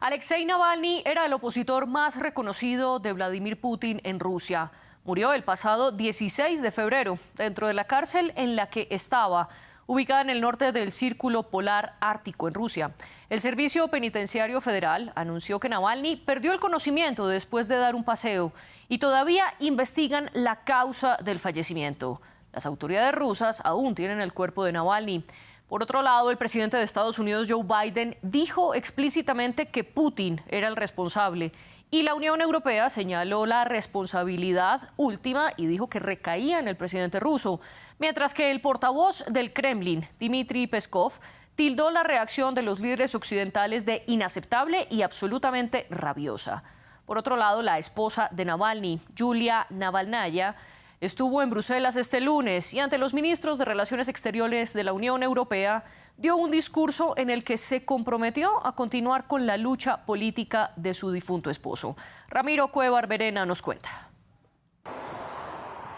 Alexei Navalny era el opositor más reconocido de Vladimir Putin en Rusia. Murió el pasado 16 de febrero dentro de la cárcel en la que estaba, ubicada en el norte del Círculo Polar Ártico en Rusia. El Servicio Penitenciario Federal anunció que Navalny perdió el conocimiento después de dar un paseo y todavía investigan la causa del fallecimiento. Las autoridades rusas aún tienen el cuerpo de Navalny. Por otro lado, el presidente de Estados Unidos, Joe Biden, dijo explícitamente que Putin era el responsable y la Unión Europea señaló la responsabilidad última y dijo que recaía en el presidente ruso, mientras que el portavoz del Kremlin, Dmitry Peskov, tildó la reacción de los líderes occidentales de inaceptable y absolutamente rabiosa. Por otro lado, la esposa de Navalny, Yulia Navalnaya, estuvo en Bruselas este lunes y ante los ministros de Relaciones Exteriores de la Unión Europea dio un discurso en el que se comprometió a continuar con la lucha política de su difunto esposo. Ramiro Cuellar Verena nos cuenta.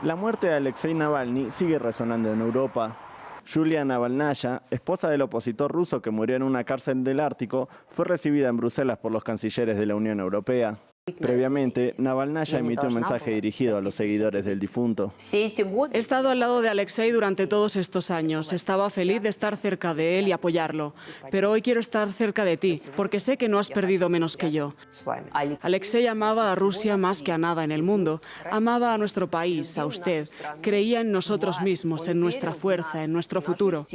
La muerte de Alexei Navalny sigue resonando en Europa. Yulia Navalnaya, esposa del opositor ruso que murió en una cárcel del Ártico, fue recibida en Bruselas por los cancilleres de la Unión Europea. Previamente, Navalnaya emitió un mensaje dirigido a los seguidores del difunto. He estado al lado de Alexei durante todos estos años. Estaba feliz de estar cerca de él y apoyarlo. Pero hoy quiero estar cerca de ti, porque sé que no has perdido menos que yo. Alexei amaba a Rusia más que a nada en el mundo. Amaba a nuestro país, a usted. Creía en nosotros mismos, en nuestra fuerza, en nuestro futuro.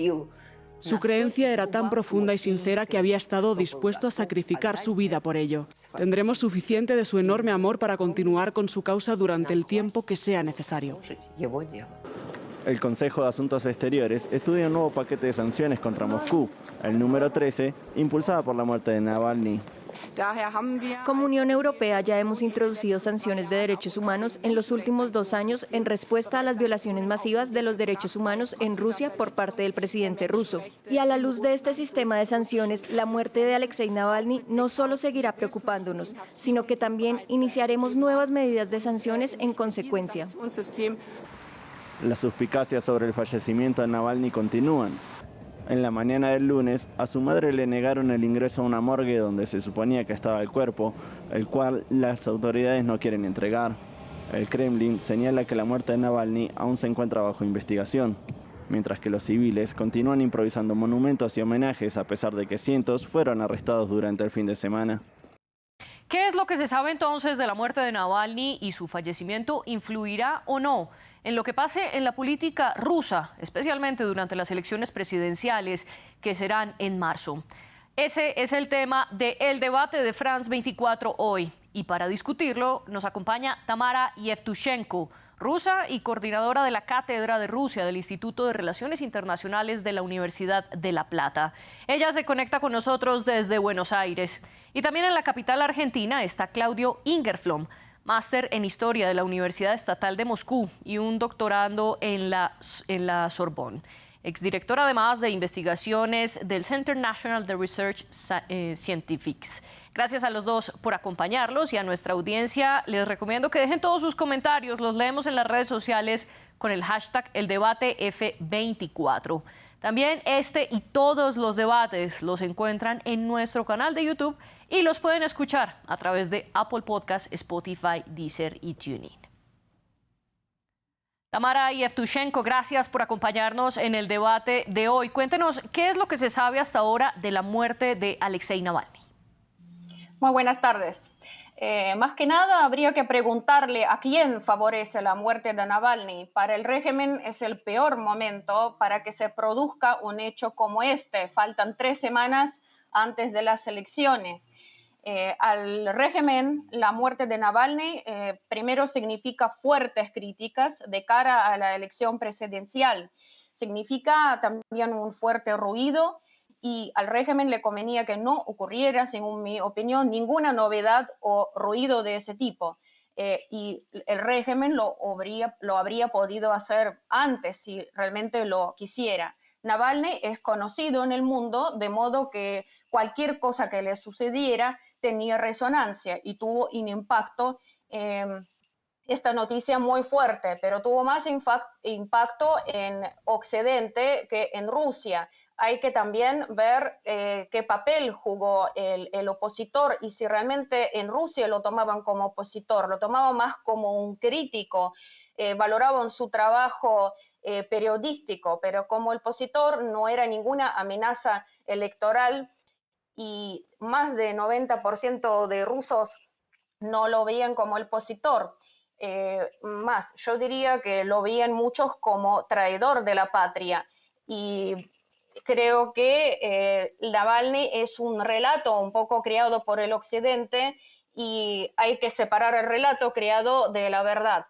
Su creencia era tan profunda y sincera que había estado dispuesto a sacrificar su vida por ello. Tendremos suficiente de su enorme amor para continuar con su causa durante el tiempo que sea necesario. El Consejo de Asuntos Exteriores estudia un nuevo paquete de sanciones contra Moscú, el número 13, impulsada por la muerte de Navalny. Como Unión Europea ya hemos introducido sanciones de derechos humanos en los últimos 2 años en respuesta a las violaciones masivas de los derechos humanos en Rusia por parte del presidente ruso. Y a la luz de este sistema de sanciones, la muerte de Alexei Navalny no solo seguirá preocupándonos, sino que también iniciaremos nuevas medidas de sanciones en consecuencia. Las suspicacias sobre el fallecimiento de Navalny continúan. En la mañana del lunes, a su madre le negaron el ingreso a una morgue donde se suponía que estaba el cuerpo, el cual las autoridades no quieren entregar. El Kremlin señala que la muerte de Navalny aún se encuentra bajo investigación, mientras que los civiles continúan improvisando monumentos y homenajes a pesar de que cientos fueron arrestados durante el fin de semana. ¿Qué es lo que se sabe entonces de la muerte de Navalny y su fallecimiento influirá o no en lo que pase en la política rusa, especialmente durante las elecciones presidenciales que serán en marzo? Ese es el tema del debate de France 24 hoy. Y para discutirlo nos acompaña Tamara Yevtushenko, rusa y coordinadora de la Cátedra de Rusia del Instituto de Relaciones Internacionales de la Universidad de La Plata. Ella se conecta con nosotros desde Buenos Aires. Y también en la capital argentina está Claudio Ingerflom, máster en Historia de la Universidad Estatal de Moscú y un doctorando en la Sorbonne. Exdirector además de investigaciones del Center National de Research Scientifics. Gracias a los dos por acompañarlos y a nuestra audiencia les recomiendo que dejen todos sus comentarios, los leemos en las redes sociales con el hashtag #eldebatef24. También este y todos los debates los encuentran en nuestro canal de YouTube y los pueden escuchar a través de Apple Podcasts, Spotify, Deezer y TuneIn. Tamara Yevtushenko, gracias por acompañarnos en el debate de hoy. Cuéntenos, ¿qué es lo que se sabe hasta ahora de la muerte de Alexei Navalny? Muy buenas tardes. Más que nada, habría que preguntarle a quién favorece la muerte de Navalny. Para el régimen es el peor momento para que se produzca un hecho como este. Faltan 3 semanas antes de las elecciones. Al régimen, la muerte de Navalny primero significa fuertes críticas de cara a la elección presidencial. Significa también un fuerte ruido y al régimen le convenía que no ocurriera, según mi opinión, ninguna novedad o ruido de ese tipo. Y el régimen lo habría podido hacer antes si realmente lo quisiera. Navalny es conocido en el mundo, de modo que cualquier cosa que le sucediera tenía resonancia y tuvo un impacto, esta noticia muy fuerte, pero tuvo más impacto en Occidente que en Rusia. hay que también ver qué papel jugó el opositor y si realmente en Rusia lo tomaban como opositor, lo tomaban más como un crítico, valoraban su trabajo periodístico, pero como opositor no era ninguna amenaza electoral y más de 90% de rusos no lo veían como el opositor. Más, yo diría que lo veían muchos como traidor de la patria y creo que Navalny es un relato un poco creado por el Occidente y hay que separar el relato creado de la verdad.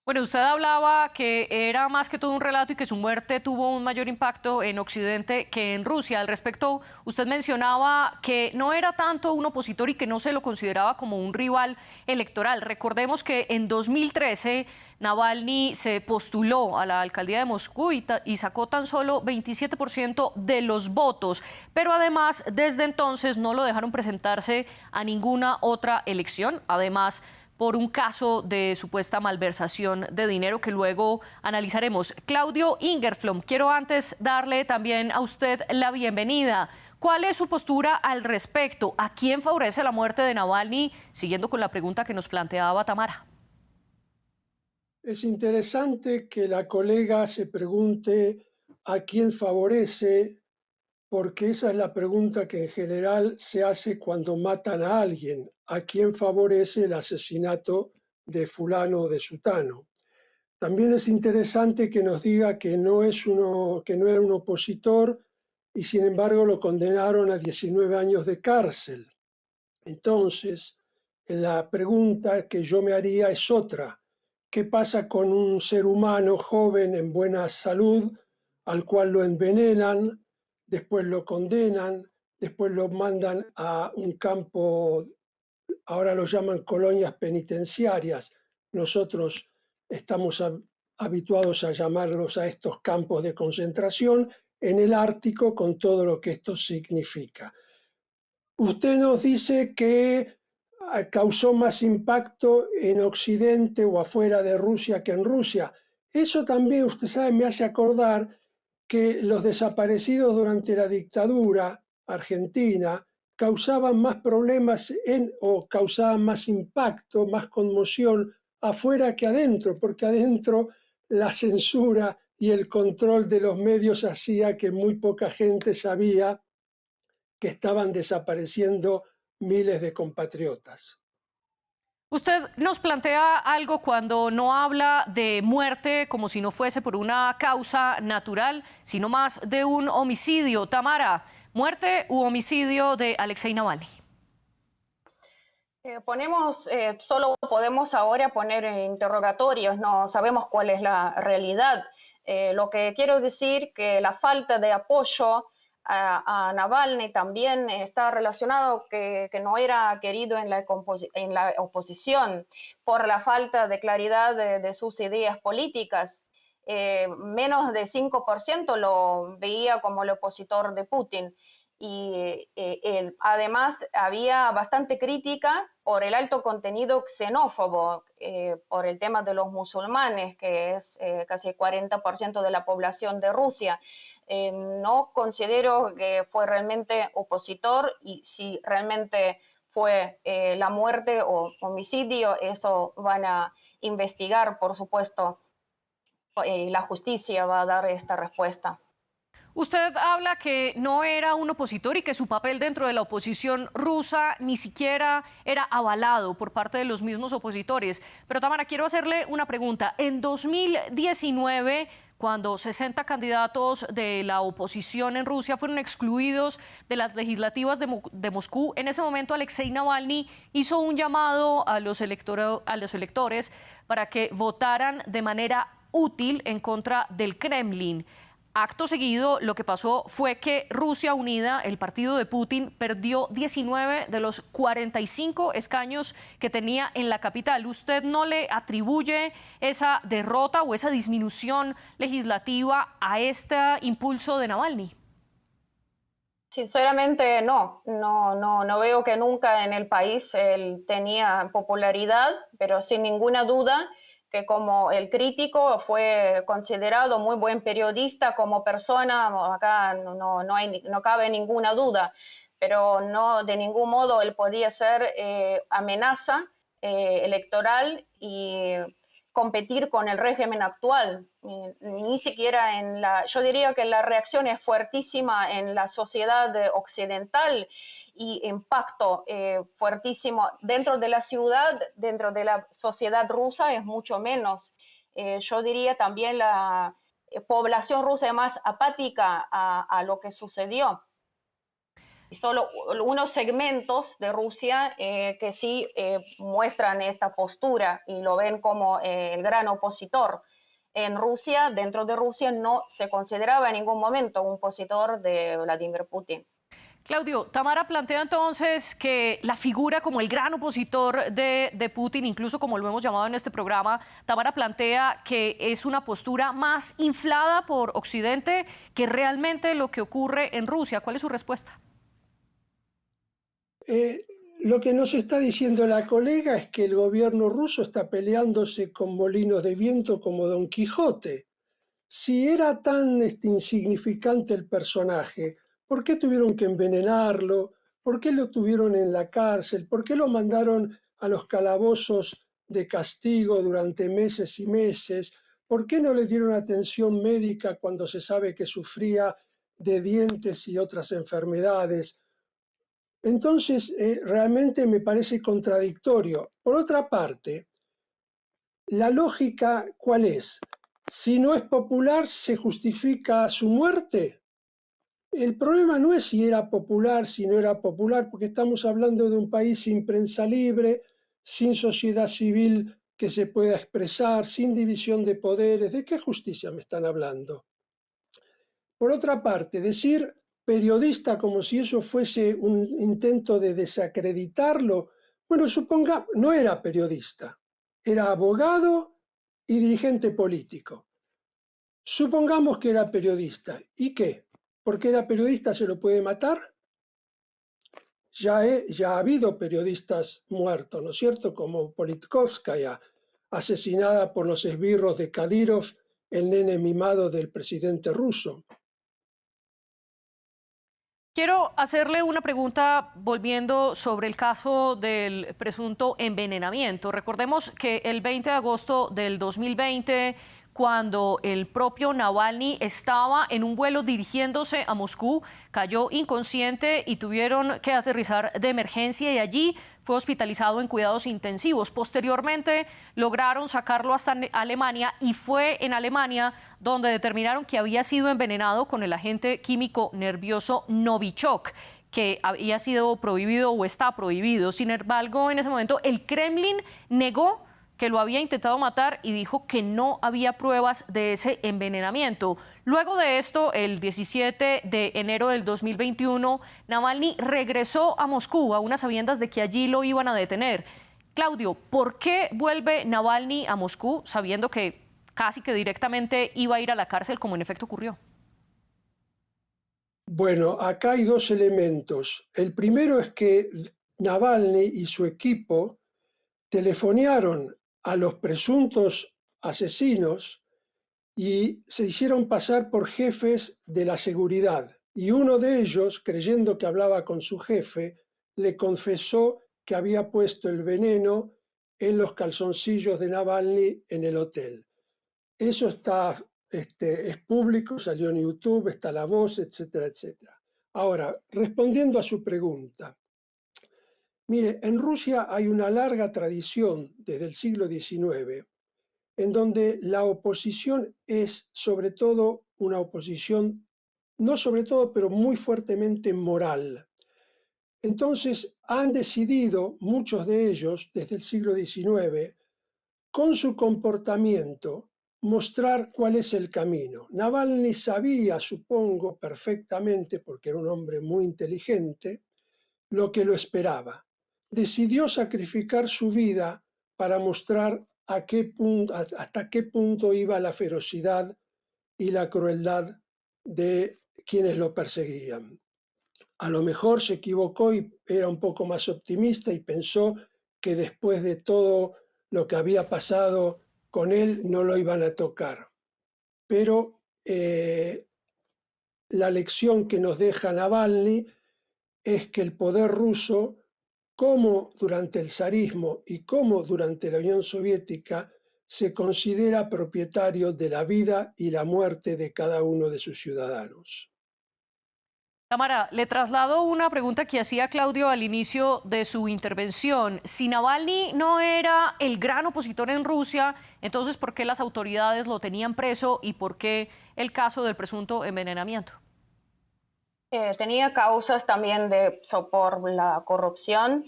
Bueno, usted hablaba que era más que todo un relato y que su muerte tuvo un mayor impacto en Occidente que en Rusia. Al respecto, usted mencionaba que no era tanto un opositor y que no se lo consideraba como un rival electoral. Recordemos que en 2013 Navalny se postuló a la alcaldía de Moscú y sacó tan solo 27% de los votos, pero además desde entonces no lo dejaron presentarse a ninguna otra elección. Además, por un caso de supuesta malversación de dinero que luego analizaremos. Claudio Ingerflom, quiero antes darle también a usted la bienvenida. ¿Cuál es su postura al respecto? ¿A quién favorece la muerte de Navalny? Siguiendo con la pregunta que nos planteaba Tamara. Es interesante que la colega se pregunte a quién favorece, porque esa es la pregunta que en general se hace cuando matan a alguien. ¿A quién favorece el asesinato de fulano o de sutano? También es interesante que nos diga que no era un opositor y sin embargo lo condenaron a 19 años de cárcel. Entonces, la pregunta que yo me haría es otra. ¿Qué pasa con un ser humano joven en buena salud al cual lo envenenan, después lo condenan, después lo mandan a un campo, ahora lo llaman colonias penitenciarias? Nosotros estamos habituados a llamarlos a estos campos de concentración en el Ártico, con todo lo que esto significa. Usted nos dice que causó más impacto en Occidente o afuera de Rusia que en Rusia. Eso también, usted sabe, me hace acordar que los desaparecidos durante la dictadura argentina causaban más problemas o causaban más impacto, más conmoción afuera que adentro, porque adentro la censura y el control de los medios hacía que muy poca gente sabía que estaban desapareciendo miles de compatriotas. Usted nos plantea algo cuando no habla de muerte como si no fuese por una causa natural, sino más de un homicidio. Tamara, ¿muerte u homicidio de Alexei Navalny? Solo podemos ahora poner interrogatorios, no sabemos cuál es la realidad. Lo que quiero decir que la falta de apoyo a Navalny también está relacionado que no era querido en la oposición por la falta de claridad de sus ideas políticas. Menos de 5% lo veía como el opositor de Putin. Y además había bastante crítica por el alto contenido xenófobo, por el tema de los musulmanes, que es casi el 40% de la población de Rusia. No considero que fue realmente opositor y si realmente fue la muerte o homicidio, eso van a investigar, por supuesto. La justicia va a dar esta respuesta. Usted habla que no era un opositor y que su papel dentro de la oposición rusa ni siquiera era avalado por parte de los mismos opositores. Pero Tamara, quiero hacerle una pregunta. En 2019, cuando 60 candidatos de la oposición en Rusia fueron excluidos de las legislativas de Moscú, en ese momento Alexei Navalny hizo un llamado a los electores para que votaran de manera útil en contra del Kremlin. Acto seguido, lo que pasó fue que Rusia Unida, el partido de Putin, perdió 19 de los 45 escaños que tenía en la capital. ¿Usted no le atribuye esa derrota o esa disminución legislativa a este impulso de Navalny? Sinceramente no veo que nunca en el país él tenía popularidad, pero sin ninguna duda que como el crítico fue considerado muy buen periodista como persona, acá no cabe ninguna duda, pero no de ningún modo él podía ser amenaza electoral y competir con el régimen actual. Ni siquiera yo diría que la reacción es fuertísima en la sociedad occidental y impacto fuertísimo dentro de la ciudad, dentro de la sociedad rusa es mucho menos. Yo diría también la población rusa es más apática a lo que sucedió. Y solo unos segmentos de Rusia que sí muestran esta postura y lo ven como el gran opositor. En Rusia, dentro de Rusia, no se consideraba en ningún momento un opositor de Vladimir Putin. Claudio, Tamara plantea entonces que la figura como el gran opositor de Putin, incluso como lo hemos llamado en este programa, Tamara plantea que es una postura más inflada por Occidente que realmente lo que ocurre en Rusia. ¿Cuál es su respuesta? Lo que nos está diciendo la colega es que el gobierno ruso está peleándose con molinos de viento como Don Quijote. Si era tan insignificante el personaje, ¿por qué tuvieron que envenenarlo? ¿Por qué lo tuvieron en la cárcel? ¿Por qué lo mandaron a los calabozos de castigo durante meses y meses? ¿Por qué no le dieron atención médica cuando se sabe que sufría de dientes y otras enfermedades? Entonces, realmente me parece contradictorio. Por otra parte, la lógica, ¿cuál es? Si no es popular, ¿se justifica su muerte? El problema no es si era popular, si no era popular, porque estamos hablando de un país sin prensa libre, sin sociedad civil que se pueda expresar, sin división de poderes. ¿De qué justicia me están hablando? Por otra parte, decir periodista como si eso fuese un intento de desacreditarlo, bueno, suponga, no era periodista, era abogado y dirigente político. Supongamos que era periodista. ¿Y qué? ¿Porque era periodista se lo puede matar? Ya ha habido periodistas muertos, ¿no es cierto? Como Politkovskaya, asesinada por los esbirros de Kadyrov, el nene mimado del presidente ruso. Quiero hacerle una pregunta volviendo sobre el caso del presunto envenenamiento. Recordemos que el 20 de agosto del 2020, cuando el propio Navalny estaba en un vuelo dirigiéndose a Moscú, cayó inconsciente y tuvieron que aterrizar de emergencia y allí fue hospitalizado en cuidados intensivos. Posteriormente lograron sacarlo hasta Alemania y fue en Alemania donde determinaron que había sido envenenado con el agente químico nervioso Novichok, que había sido prohibido o está prohibido. Sin embargo, en ese momento el Kremlin negó que lo había intentado matar y dijo que no había pruebas de ese envenenamiento. Luego de esto, el 17 de enero del 2021, Navalny regresó a Moscú, a unas sabiendas de que allí lo iban a detener. Claudio, ¿por qué vuelve Navalny a Moscú sabiendo que casi que directamente iba a ir a la cárcel, como en efecto ocurrió? Bueno, acá hay dos elementos. El primero es que Navalny y su equipo telefonearon a los presuntos asesinos y se hicieron pasar por jefes de la seguridad. Y uno de ellos, creyendo que hablaba con su jefe, le confesó que había puesto el veneno en los calzoncillos de Navalny en el hotel. Eso es público, salió en YouTube, está La Voz, etcétera, etcétera. Ahora, respondiendo a su pregunta, mire, en Rusia hay una larga tradición desde el siglo XIX en donde la oposición es sobre todo una oposición, no sobre todo, pero muy fuertemente moral. Entonces han decidido, muchos de ellos, desde el siglo XIX, con su comportamiento, mostrar cuál es el camino. Navalny sabía, supongo, perfectamente, porque era un hombre muy inteligente, lo que lo esperaba. Decidió sacrificar su vida para mostrar hasta qué punto iba la ferocidad y la crueldad de quienes lo perseguían. A lo mejor se equivocó y era un poco más optimista y pensó que después de todo lo que había pasado con él no lo iban a tocar. Pero la lección que nos deja Navalny es que el poder ruso, como durante el zarismo y como durante la Unión Soviética, se considera propietario de la vida y la muerte de cada uno de sus ciudadanos. Tamara, le traslado una pregunta que hacía Claudio al inicio de su intervención. Si Navalny no era el gran opositor en Rusia, entonces ¿por qué las autoridades lo tenían preso y por qué el caso del presunto envenenamiento? Tenía causas también por la corrupción,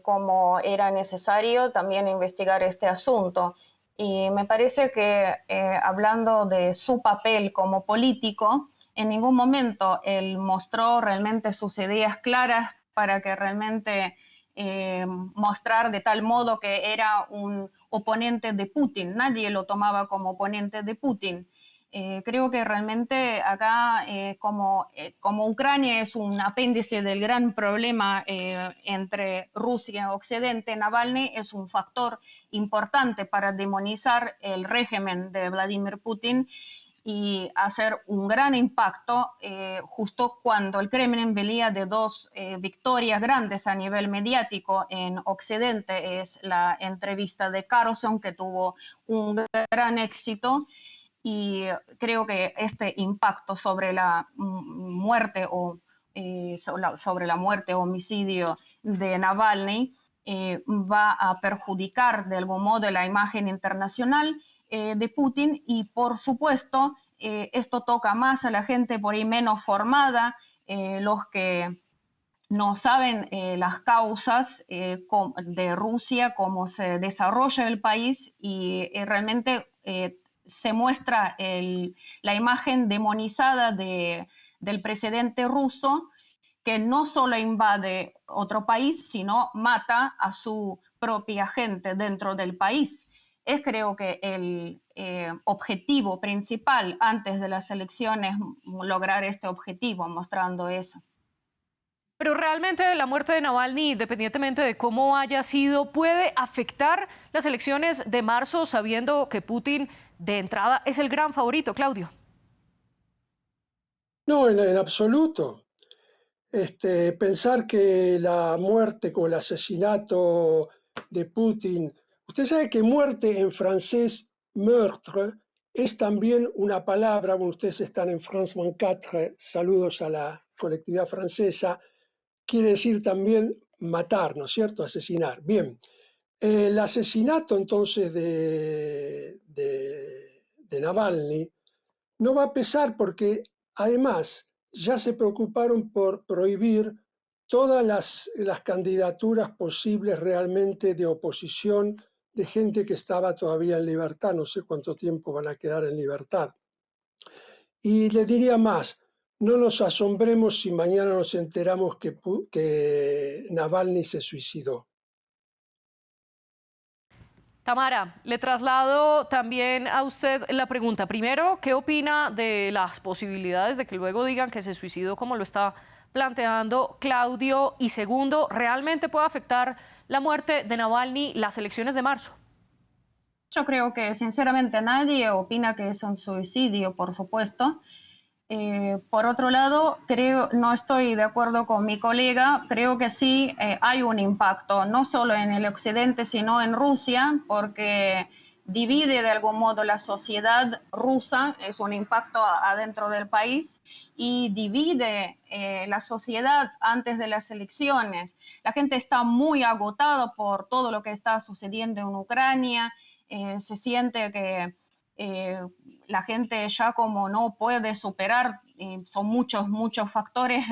como era necesario también investigar este asunto. Y me parece que hablando de su papel como político, en ningún momento él mostró realmente sus ideas claras para que realmente mostrar de tal modo que era un oponente de Putin. Nadie lo tomaba como oponente de Putin. Creo que realmente acá, como Ucrania es un apéndice del gran problema entre Rusia y Occidente, Navalny es un factor importante para demonizar el régimen de Vladimir Putin y hacer un gran impacto justo cuando el Kremlin venía de dos victorias grandes a nivel mediático en Occidente. Es la entrevista de Carlson, que tuvo un gran éxito, y creo que este impacto sobre la muerte o sobre la muerte o homicidio de Navalny va a perjudicar de algún modo la imagen internacional de Putin, y por supuesto esto toca más a la gente por ahí menos formada, los que no saben las causas de Rusia, cómo se desarrolla el país, y realmente se muestra la imagen demonizada del presidente ruso, que no solo invade otro país, sino mata a su propia gente dentro del país. Es creo que el objetivo principal antes de las elecciones, lograr este objetivo, mostrando eso. Pero realmente la muerte de Navalny, independientemente de cómo haya sido, ¿puede afectar las elecciones de marzo, sabiendo que Putin de entrada es el gran favorito, Claudio? No, en absoluto. Pensar que la muerte o el asesinato de Putin, usted sabe que muerte en francés, meurtre, es también una palabra, bueno, ustedes están en France 24, saludos a la colectividad francesa, quiere decir también matar, ¿no es cierto?, asesinar. Bien, el asesinato entonces de Navalny no va a pesar porque además ya se preocuparon por prohibir todas las candidaturas posibles realmente de oposición de gente que estaba todavía en libertad, no sé cuánto tiempo van a quedar en libertad. Y le diría más, no nos asombremos si mañana nos enteramos que Navalny se suicidó. Tamara, le traslado también a usted la pregunta. Primero, ¿qué opina de las posibilidades de que luego digan que se suicidó como lo está planteando Claudio? Y segundo, ¿realmente puede afectar la muerte de Navalny las elecciones de marzo? Yo creo que sinceramente nadie opina que es un suicidio, por supuesto. Por otro lado, no estoy de acuerdo con mi colega, creo que sí hay un impacto, no solo en el occidente, sino en Rusia, porque divide de algún modo la sociedad rusa, es un impacto adentro del país, y divide la sociedad antes de las elecciones. La gente está muy agotada por todo lo que está sucediendo en Ucrania, se siente que la gente ya como no puede superar, son muchos factores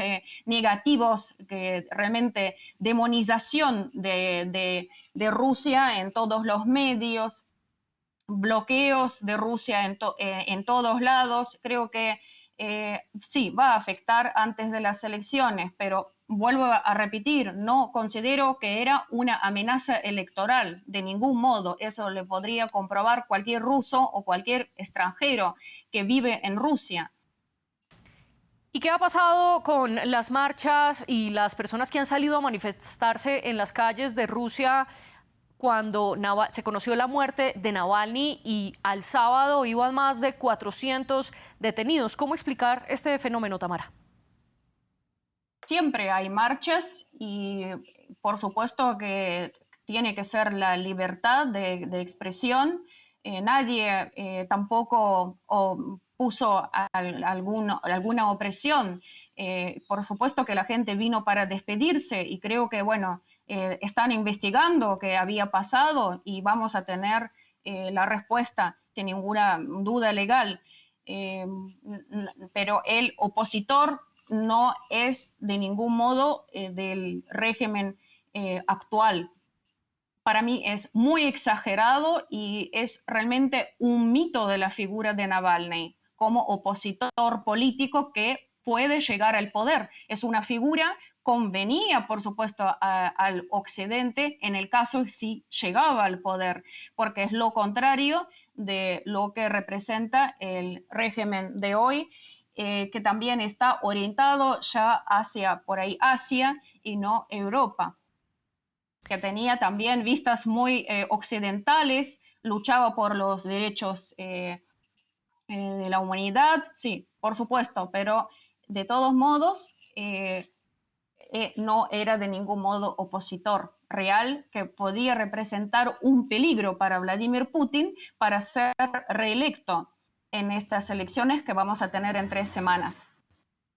negativos, que realmente demonización de Rusia en todos los medios, bloqueos de Rusia en todos lados. Creo que sí, va a afectar antes de las elecciones, pero vuelvo a repetir, no considero que era una amenaza electoral de ningún modo. Eso le podría comprobar cualquier ruso o cualquier extranjero que vive en Rusia. ¿Y qué ha pasado con las marchas y las personas que han salido a manifestarse en las calles de Rusia cuando se conoció la muerte de Navalny y al sábado iban más de 400 detenidos. ¿Cómo explicar este fenómeno, Tamara? Siempre hay marchas y por supuesto que tiene que ser la libertad de expresión. Nadie tampoco puso alguna opresión. Por supuesto que la gente vino para despedirse y creo que, bueno, están investigando qué había pasado y vamos a tener la respuesta sin ninguna duda legal. Pero el opositor no es de ningún modo del régimen actual. Para mí es muy exagerado y es realmente un mito de la figura de Navalny como opositor político que puede llegar al poder. Es una figura convenía, por supuesto, al Occidente en el caso si llegaba al poder, porque es lo contrario de lo que representa el régimen de hoy, que también está orientado ya hacia, por ahí, Asia y no Europa, que tenía también vistas muy occidentales, luchaba por los derechos de la humanidad, sí, por supuesto, pero de todos modos no era de ningún modo opositor real que podía representar un peligro para Vladimir Putin para ser reelecto en estas elecciones que vamos a tener en 3 semanas.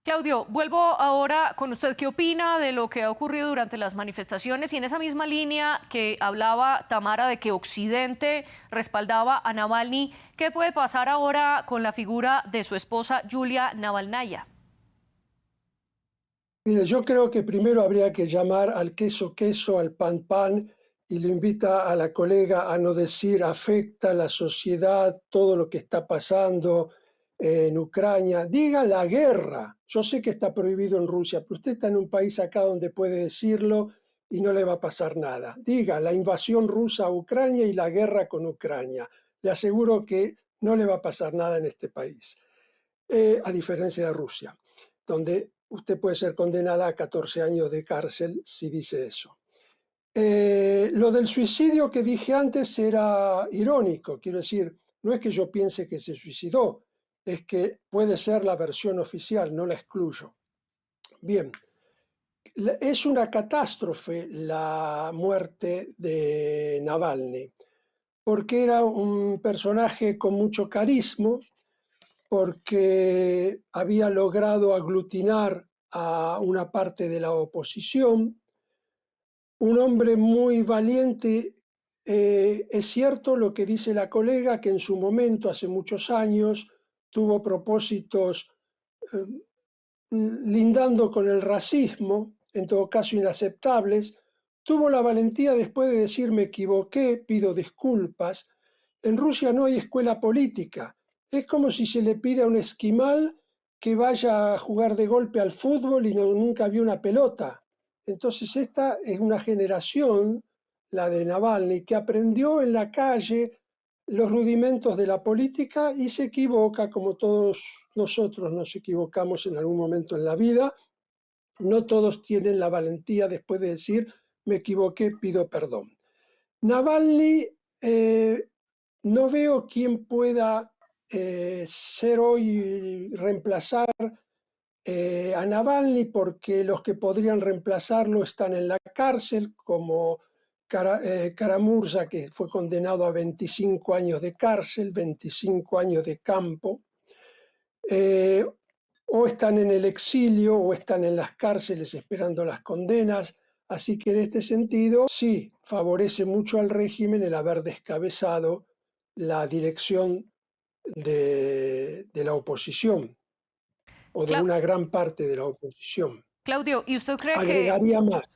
Claudio, vuelvo ahora con usted. ¿Qué opina de lo que ha ocurrido durante las manifestaciones? Y en esa misma línea que hablaba Tamara de que Occidente respaldaba a Navalny, ¿qué puede pasar ahora con la figura de su esposa Yulia Navalnaya? Mire, yo creo que primero habría que llamar al queso queso, al pan pan, y le invita a la colega a no decir afecta a la sociedad todo lo que está pasando en Ucrania. Diga la guerra. Yo sé que está prohibido en Rusia, pero usted está en un país acá donde puede decirlo y no le va a pasar nada. Diga la invasión rusa a Ucrania y la guerra con Ucrania. Le aseguro que no le va a pasar nada en este país, a diferencia de Rusia, donde usted puede ser condenada a 14 años de cárcel si dice eso. Lo del suicidio que dije antes era irónico, quiero decir, no es que yo piense que se suicidó, es que puede ser la versión oficial, no la excluyo. Bien, es una catástrofe la muerte de Navalny, porque era un personaje con mucho carisma, porque había logrado aglutinar a una parte de la oposición, un hombre muy valiente. Es cierto lo que dice la colega, que en su momento, hace muchos años, tuvo propósitos lindando con el racismo, en todo caso inaceptables. Tuvo la valentía después de decir me equivoqué, pido disculpas. En Rusia no hay escuela política. Es como si se le pide a un esquimal que vaya a jugar de golpe al fútbol y nunca vio una pelota. Entonces esta es una generación, la de Navalny, que aprendió en la calle los rudimentos de la política y se equivoca, como todos nosotros nos equivocamos en algún momento en la vida. No todos tienen la valentía después de decir me equivoqué, pido perdón. Navalny, no veo quién pueda ser hoy reemplazar a Navalny, porque los que podrían reemplazarlo están en la cárcel, como Karamurza, que fue condenado a 25 años de cárcel, 25 años de campo, o están en el exilio o están en las cárceles esperando las condenas. Así que en este sentido, sí, favorece mucho al régimen el haber descabezado la dirección de la oposición, o de una gran parte de la oposición. Claudio, ¿y usted cree Agregaría más.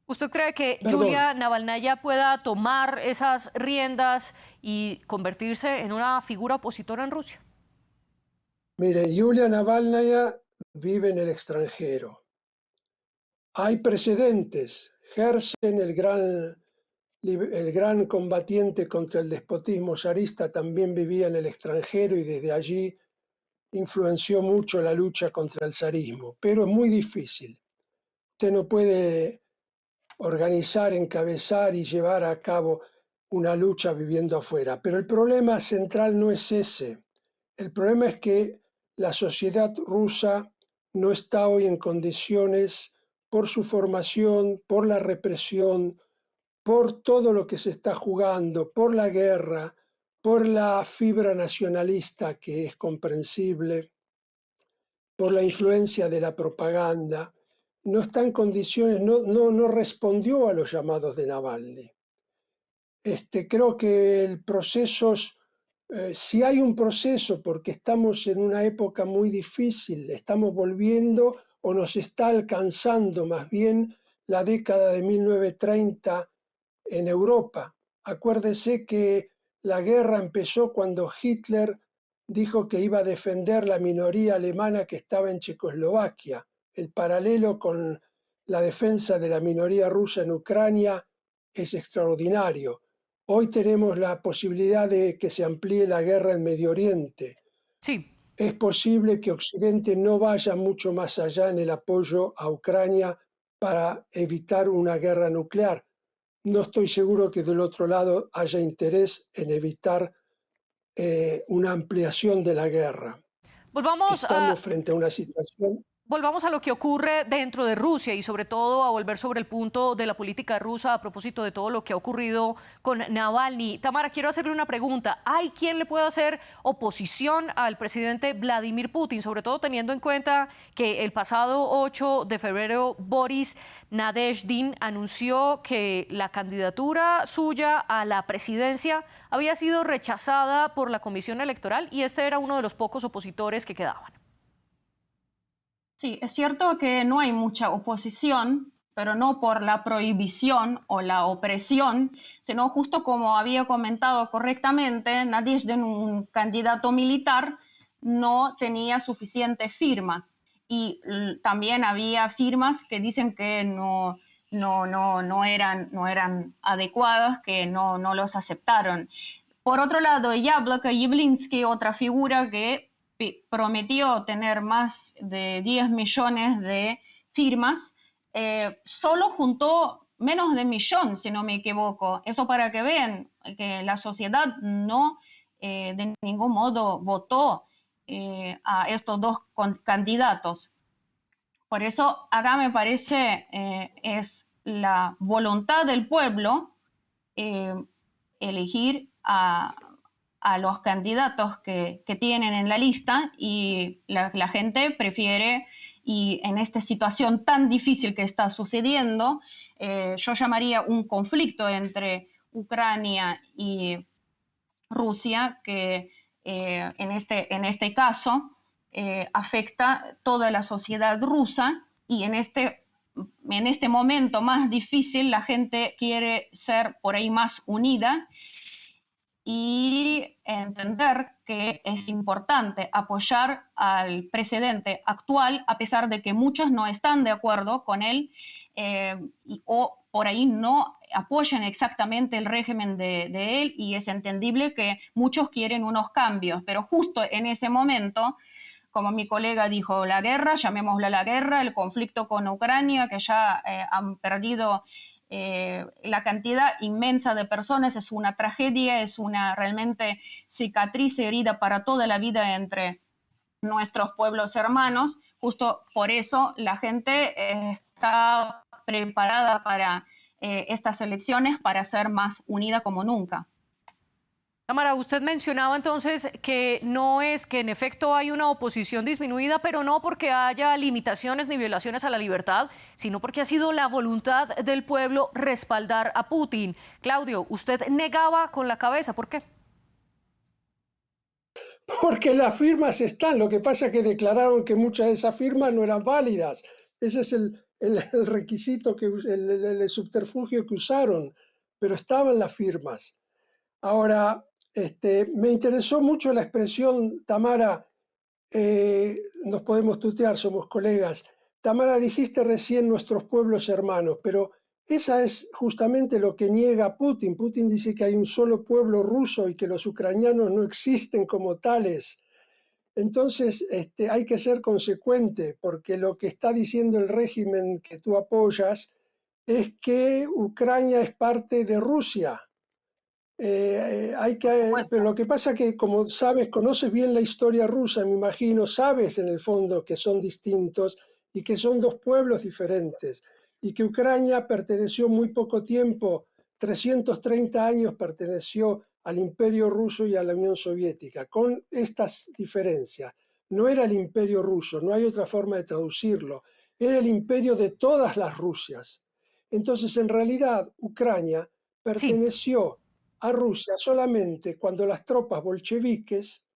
¿Usted cree que Perdón. Yulia Navalnaya pueda tomar esas riendas y convertirse en una figura opositora en Rusia? Mire, Yulia Navalnaya vive en el extranjero. Hay precedentes. Herzen, el gran combatiente contra el despotismo zarista, también vivía en el extranjero y desde allí influenció mucho la lucha contra el zarismo. Pero es muy difícil. Usted no puede organizar, encabezar y llevar a cabo. una lucha viviendo afuera. Pero el problema central no es ese. El problema es que la sociedad rusa no está hoy en condiciones, por su formación, por la represión, por todo lo que se está jugando, por la guerra, por la fibra nacionalista que es comprensible, por la influencia de la propaganda, no está en condiciones, no respondió a los llamados de Navalny. Creo que el proceso, si hay un proceso, porque estamos en una época muy difícil, estamos volviendo o nos está alcanzando más bien la década de 1930 en Europa. Acuérdese que la guerra empezó cuando Hitler dijo que iba a defender la minoría alemana que estaba en Checoslovaquia. El paralelo con la defensa de la minoría rusa en Ucrania es extraordinario. Hoy tenemos la posibilidad de que se amplíe la guerra en Medio Oriente. Sí. Es posible que Occidente no vaya mucho más allá en el apoyo a Ucrania para evitar una guerra nuclear. No estoy seguro que del otro lado haya interés en evitar una ampliación de la guerra. Volvamos Estamos a, frente a una situación. Volvamos a lo que ocurre dentro de Rusia y sobre todo a volver sobre el punto de la política rusa a propósito de todo lo que ha ocurrido con Navalny. Tamara, quiero hacerle una pregunta. ¿Hay quien le pueda hacer oposición al presidente Vladimir Putin, sobre todo teniendo en cuenta que el pasado 8 de febrero Boris Nadezhdin anunció que la candidatura suya a la presidencia había sido rechazada por la Comisión Electoral y este era uno de los pocos opositores que quedaban? Sí, es cierto que no hay mucha oposición, pero no por la prohibición o la opresión, sino justo como había comentado correctamente, Nadezhdin, un candidato militar, no tenía suficientes firmas. Y también había firmas que dicen que no eran adecuadas, que no los aceptaron. Por otro lado, Yabloka-Yavlinsky, otra figura que prometió tener más de 10 millones de firmas, solo juntó menos de 1.000.000, si no me equivoco. Eso para que vean que la sociedad no de ningún modo votó a estos dos candidatos. Por eso acá me parece es la voluntad del pueblo elegir a los candidatos que tienen en la lista y la gente prefiere, y en esta situación tan difícil que está sucediendo, yo llamaría un conflicto entre Ucrania y Rusia que en este caso afecta toda la sociedad rusa y en este momento más difícil la gente quiere ser por ahí más unida y entender que es importante apoyar al presidente actual, a pesar de que muchos no están de acuerdo con él o por ahí no apoyan exactamente el régimen de él, y es entendible que muchos quieren unos cambios, pero justo en ese momento, como mi colega dijo, la guerra, llamémosla la guerra, el conflicto con Ucrania, que ya han perdido la cantidad inmensa de personas, es una tragedia, es una realmente cicatriz, herida para toda la vida entre nuestros pueblos hermanos. Justo por eso la gente está preparada para estas elecciones, para ser más unida como nunca. Tamara, usted mencionaba entonces que no es que en efecto hay una oposición disminuida, pero no porque haya limitaciones ni violaciones a la libertad, sino porque ha sido la voluntad del pueblo respaldar a Putin. Claudio, usted negaba con la cabeza, ¿por qué? Porque las firmas están, lo que pasa es que declararon que muchas de esas firmas no eran válidas. Ese es el requisito, el subterfugio que usaron, pero estaban las firmas. Ahora, me interesó mucho la expresión, Tamara, nos podemos tutear, somos colegas. Tamara, dijiste recién nuestros pueblos hermanos, pero esa es justamente lo que niega Putin. Putin dice que hay un solo pueblo ruso y que los ucranianos no existen como tales. Entonces, hay que ser consecuente, porque lo que está diciendo el régimen que tú apoyas es que Ucrania es parte de Rusia. Pero lo que pasa que, como sabes, conoces bien la historia rusa, me imagino, sabes en el fondo que son distintos y que son dos pueblos diferentes y que Ucrania perteneció muy poco tiempo, 330 años perteneció al Imperio Ruso y a la Unión Soviética, con estas diferencias. No era el Imperio Ruso, no hay otra forma de traducirlo, era el imperio de todas las Rusias. Entonces, en realidad, Ucrania Sí, perteneció a Rusia solamente cuando las tropas bolcheviques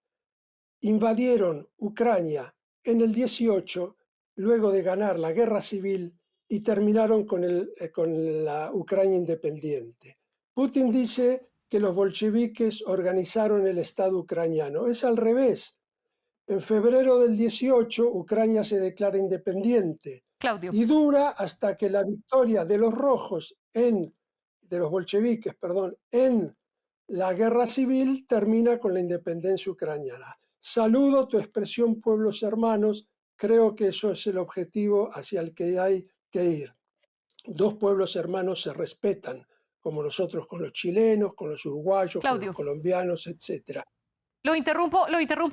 invadieron Ucrania en el 18, luego de ganar la guerra civil y terminaron con la Ucrania independiente. Putin dice que los bolcheviques organizaron el Estado ucraniano. Es al revés. En febrero del 18, Ucrania se declara independiente Claudio. y dura hasta que la victoria de los rojos de los bolcheviques, perdón, en la guerra civil termina con la independencia ucraniana. Saludo tu expresión pueblos hermanos, creo que eso es el objetivo hacia el que hay que ir. Dos pueblos hermanos se respetan, como nosotros con los chilenos, con los uruguayos, con los Claudio. colombianos, etcétera. Lo interrumpo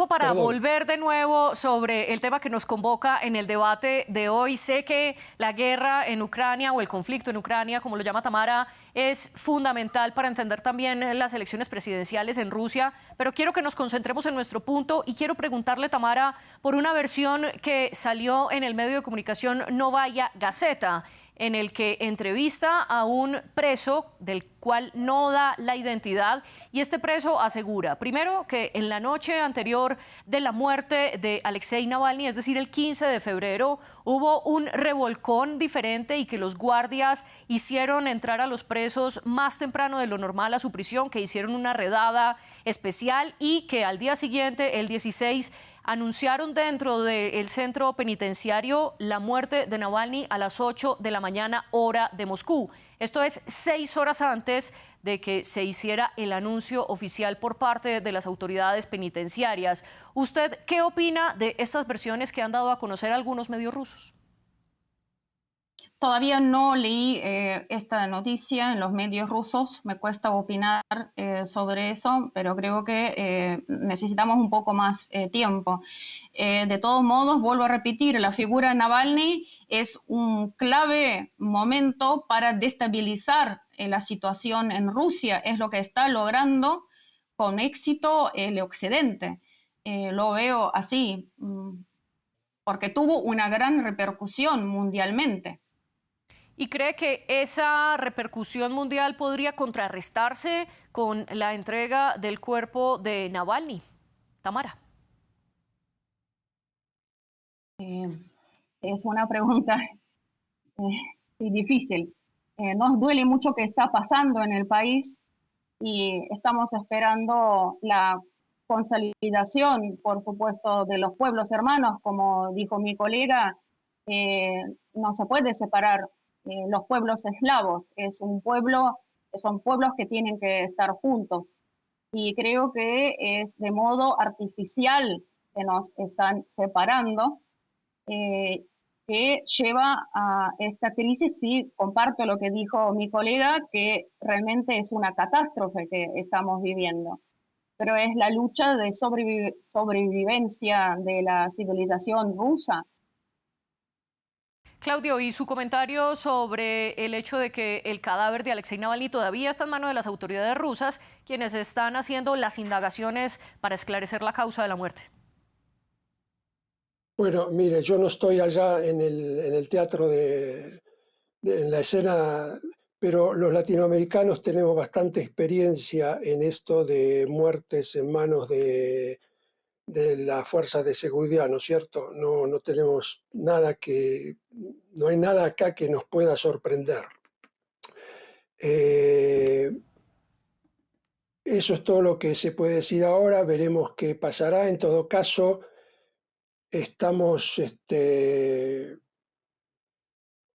para Perdón. volver de nuevo sobre el tema que nos convoca en el debate de hoy. Sé que la guerra en Ucrania o el conflicto en Ucrania, como lo llama Tamara, es fundamental para entender también las elecciones presidenciales en Rusia, pero quiero que nos concentremos en nuestro punto y quiero preguntarle, Tamara, por una versión que salió en el medio de comunicación Novaya Gazeta, en el que entrevista a un preso del cual no da la identidad y este preso asegura, primero, que en la noche anterior de la muerte de Alexei Navalny, es decir, el 15 de febrero, hubo un revolcón diferente y que los guardias hicieron entrar a los presos más temprano de lo normal a su prisión, que hicieron una redada especial y que al día siguiente, el 16, anunciaron dentro del centro penitenciario la muerte de Navalny a las 8 de la mañana, hora de Moscú. Esto es 6 horas antes de que se hiciera el anuncio oficial por parte de las autoridades penitenciarias. ¿Usted qué opina de estas versiones que han dado a conocer algunos medios rusos? Todavía no leí esta noticia en los medios rusos, me cuesta opinar sobre eso, pero creo que necesitamos un poco más tiempo. De todos modos, vuelvo a repetir, la figura de Navalny es un clave momento para destabilizar la situación en Rusia, es lo que está logrando con éxito el Occidente. Lo veo así, porque tuvo una gran repercusión mundialmente. ¿Y cree que esa repercusión mundial podría contrarrestarse con la entrega del cuerpo de Navalny? Tamara. Es una pregunta difícil. Nos duele mucho que está pasando en el país y estamos esperando la consolidación, por supuesto, de los pueblos hermanos, como dijo mi colega. No se puede separar los pueblos eslavos, son pueblos que tienen que estar juntos. Y creo que es de modo artificial que nos están separando, que lleva a esta crisis. Sí, comparto lo que dijo mi colega, que realmente es una catástrofe que estamos viviendo, pero es la lucha de sobrevivencia de la civilización rusa. Claudio, y su comentario sobre el hecho de que el cadáver de Alexei Navalny todavía está en manos de las autoridades rusas, quienes están haciendo las indagaciones para esclarecer la causa de la muerte. Bueno, mire, yo no estoy allá en el teatro en la escena, pero los latinoamericanos tenemos bastante experiencia en esto de muertes en manos de las fuerzas de seguridad, ¿no es cierto? No tenemos nada no hay nada acá que nos pueda sorprender. Eso es todo lo que se puede decir ahora, veremos qué pasará. En todo caso, estamos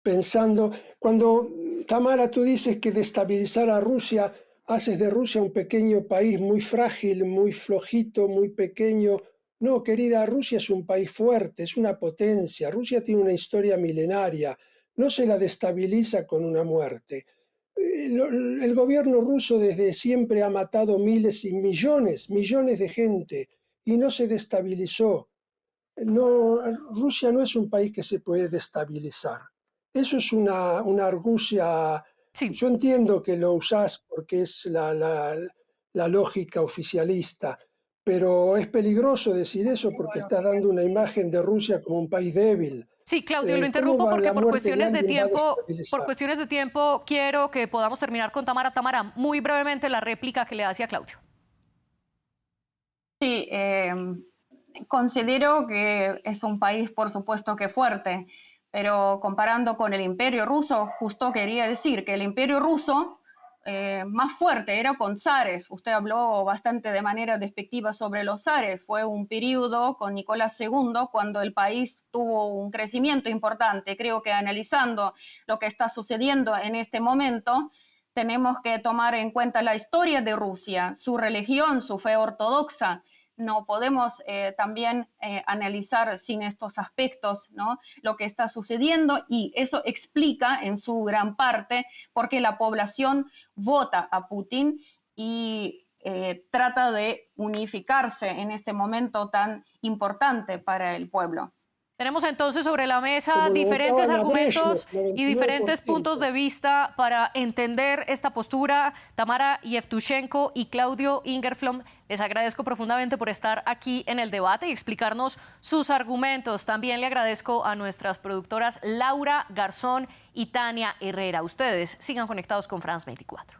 pensando, cuando Tamara, tú dices que destabilizar a Rusia, haces de Rusia un pequeño país muy frágil, muy flojito, muy pequeño. No, querida, Rusia es un país fuerte, es una potencia. Rusia tiene una historia milenaria, no se la destabiliza con una muerte. El gobierno ruso desde siempre ha matado miles y millones de gente y no se destabilizó. No, Rusia no es un país que se puede destabilizar. Eso es una argucia. Sí. Yo entiendo que lo usás porque es la lógica oficialista, pero es peligroso decir eso porque estás dando una imagen de Rusia como un país débil. Sí, Claudio, lo interrumpo porque por cuestiones de tiempo quiero que podamos terminar con Tamara. Tamara, muy brevemente la réplica que le hace a Claudio. Sí, considero que es un país, por supuesto, que fuerte, pero comparando con el Imperio Ruso, justo quería decir que el Imperio Ruso más fuerte era con zares. Usted habló bastante de manera despectiva sobre los zares. Fue un periodo con Nicolás II cuando el país tuvo un crecimiento importante. Creo que analizando lo que está sucediendo en este momento, tenemos que tomar en cuenta la historia de Rusia, su religión, su fe ortodoxa. No podemos también analizar sin estos aspectos, ¿no?, lo que está sucediendo, y eso explica en su gran parte por qué la población vota a Putin y trata de unificarse en este momento tan importante para el pueblo. Tenemos entonces sobre la mesa diferentes argumentos y diferentes puntos de vista para entender esta postura. Tamara Yevtushenko y Claudio Ingerflom, les agradezco profundamente por estar aquí en el debate y explicarnos sus argumentos. También le agradezco a nuestras productoras Laura Garzón y Tania Herrera. Ustedes sigan conectados con France 24.